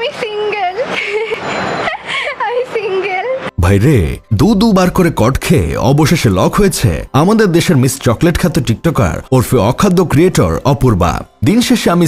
আমি সিঙ্গেল। আমি সিঙ্গেল। ভাই রে, দুবার করে কট খেয়ে অবশেষে লক হয়েছে আমাদের দেশের মিস চকলেট খ্যাত টিকটকার ওরফে অখাদ্য ক্রিয়েটর অপূর্বা। দিন শেষে আমি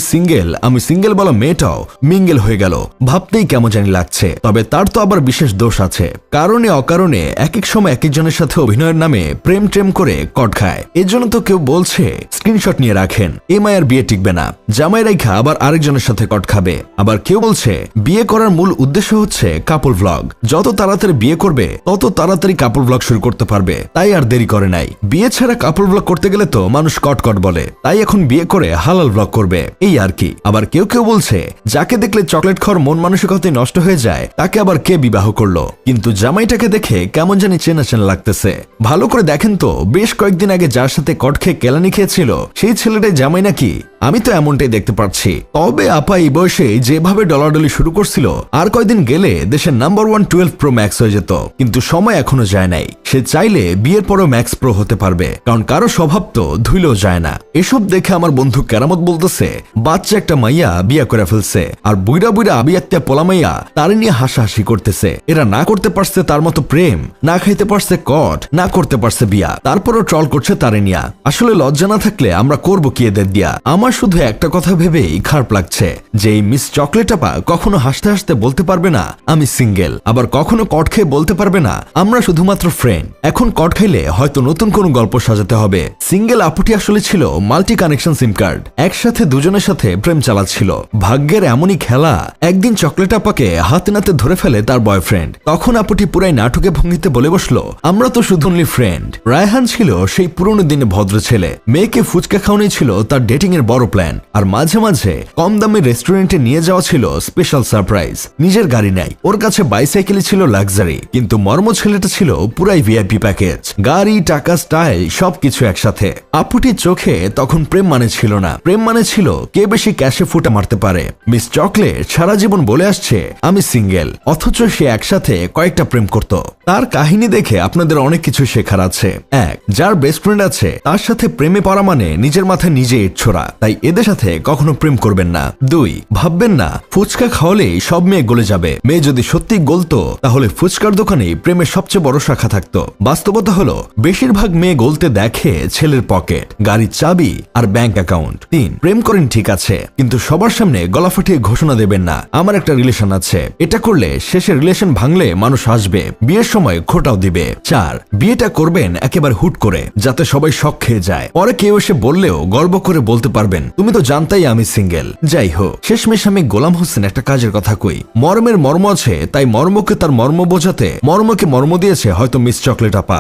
সিঙ্গেল বলা মেয়েটাও মিঙ্গেল হয়ে গেল। ভাবতেই কেমন জানি লাগছে। তবে তার তো আবার বিশেষ দোষ আছে। কারণে অকারণে এক এক সময় এক একজনের সাথে অভিনয়ের নামে প্রেম করে কট খায়। এর জন্য তো কেউ বলছে স্ক্রিনশট নিয়ে রাখেন, এ মায়ের বিয়ে টিকবে না, জামাই রাইখা আবার আরেকজনের সাথে কট খাবে। আবার কেউ বলছে বিয়ে করার মূল উদ্দেশ্য হচ্ছে কাপল ভ্লগ, যত তাড়াতাড়ি বিয়ে করবে তত তাড়াতাড়ি কাপল ভ্লগ শুরু করতে পারবে। তাই আর দেরি করে নাই। বিয়ে ছাড়া কাপল ভ্লগ করতে গেলে তো মানুষ কট বলে, তাই এখন বিয়ে করে হালাল ভ্লগ করবে, এই আর কি। আবার কেউ বলছে যাকে দেখলে চকলেট খাওয়ার মন মানসিকতাই নষ্ট হয়ে যায় তাকে আবার কে বিবাহ করলো। কিন্তু জামাইটাকে দেখে কেমন জানি চেনা লাগতেছে। ভালো করে দেখেন তো, বেশ কয়েকদিন আগে যার সাথে কট খেয়ে কেলানি খেয়েছিল সেই ছেলেটাই জামাই নাকি? আমি তো এমনটাই দেখতে পাচ্ছি। তবে আপা এই বয়সে যেভাবে ডলাডলি শুরু করছিল, আর কয়েকদিন গেলে দেশের নাম্বার 1 12 প্রো ম্যাক্স হয়ে যেত। কিন্তু সময় এখনো যায় নাই। সে চাইলে বিয়ের পরও ম্যাক্স প্রো হতে পারবে, কারণ কারো স্বভাব তো ধুইলেও যায় না। এসব দেখে আমার বন্ধু কেরামত বলতেছে বাচ্চা একটা মাইয়া বিয়া করে ফেলছে, আর বুইরা আবি একটা পোলা মাইয়া তারে নিয়ে হাসাহাসি করতেছে। এরা না করতে পারছে তার মতো প্রেম, না খাইতে পারছে কট, না করতে পারছে বিয়া, তারপরও ট্রল করছে তারে নিয়া। আসলে লজ্জা না থাকলে আমরা করবো কি এদের দিয়া? আমার শুধু একটা কথা ভেবেই খারাপ লাগছে যে এই মিস চকলেট আপা কখনো হাসতে হাসতে বলতে পারবে না আমি সিঙ্গেল, আবার কখনো কট খেয়ে বলতে পারবে না আমরা শুধুমাত্র ফ্রেন্ড। এখন কট খাইলে হয়তো নতুন কোনো গল্প সাজাতে হবে। সিঙ্গেল আপুটি আসলে ছিল মাল্টি কানেকশন সিম কার্ড, একসাথে দুজনের সাথে প্রেম চালাচ্ছিল। ভাগ্যের এমনই খেলা, একদিন চকলেট আপাকে হাতে নাতে ধরে ফেলে তার বয়ফ্রেন্ড। তখন আপুটি পুরাই নাটকে ভঙ্গিতে বলে বসলো আমরা তো শুধু অনলি ফ্রেন্ড। রায়হান ছিল সেই পুরনো দিনে ভদ্র ছেলে, মেয়েকে ফুচকা খাওয়ানোই ছিল তার ডেটিং এর বড় প্ল্যান। আর মাঝে মাঝে কম দামি রেস্টুরেন্টে নিয়ে যাওয়া ছিল স্পেশাল সারপ্রাইজ। নিজের গাড়ি নাই, ওর কাছে বাইসাইকেলই ছিল লাক্সারি, কিন্তু মর্ম ছেলেটা ছিল পুরাই ভিআইপি প্যাকেজ, গাড়ি, টাকা, স্টাইল সবকিছু একসাথে। আপুটির চোখে তখন প্রেম মানে ছিল না, প্রেম মানে ছিল কে বেশি ক্যাশে ফুটা মারতে পারে। মিস চকলেট সারা জীবন বলে আসছে আমি সিঙ্গেল, অথচ সে একসাথে কয়েকটা প্রেম করত। তার কাহিনী দেখে আপনাদের অনেক কিছু শেখার আছে। এক, যার বেস্ট ফ্রেন্ড আছে তার সাথে প্রেমে পড়া মানে নিজের মাথায় নিজে ইট ছোড়া, তাই এদের সাথে কখনো প্রেম করবেন না। দুই, ভাববেন না ফুচকা খাওয়ালেই সব মেয়ে গলে যাবে। মেয়ে যদি সত্যি গলতো তাহলে ফুচকার দোকানে প্রেমের সবচেয়ে বড় শাখা থাকতো। বাস্তবতা হলো বেশিরভাগ মেয়ে গলতে দেখে ছেলের পকেট, গাড়ির চাবি আর ব্যাংক অ্যাকাউন্ট। তিন, প্রেম করেন ঠিক আছে, কিন্তু সবার সামনে গলা ফাটিয়ে ঘোষণা দেবেন না আমার একটা রিলেশন আছে। এটা করলে শেষে রিলেশন ভাঙলে মানুষ হাসবে, বিয়ের সময় খোটাও দিবে। চার, বিয়েটা করবেন একেবারে হুট করে, যাতে সবাই শক খেয়ে যায়। পরে কেউ এসে বললেও গর্ব করে বলতে পারবেন তুমি তো জানতাই আমি সিঙ্গেল। যাই হোক, শেষমেশ আমি গোলাম হোসেন একটা কাজের কথা কই, মর্মের মর্ম আছে, তাই মর্মকে তার মর্ম বোঝাতে মর্মকে মর্ম দিয়েছে হয়তো মিস চকলেট আপা।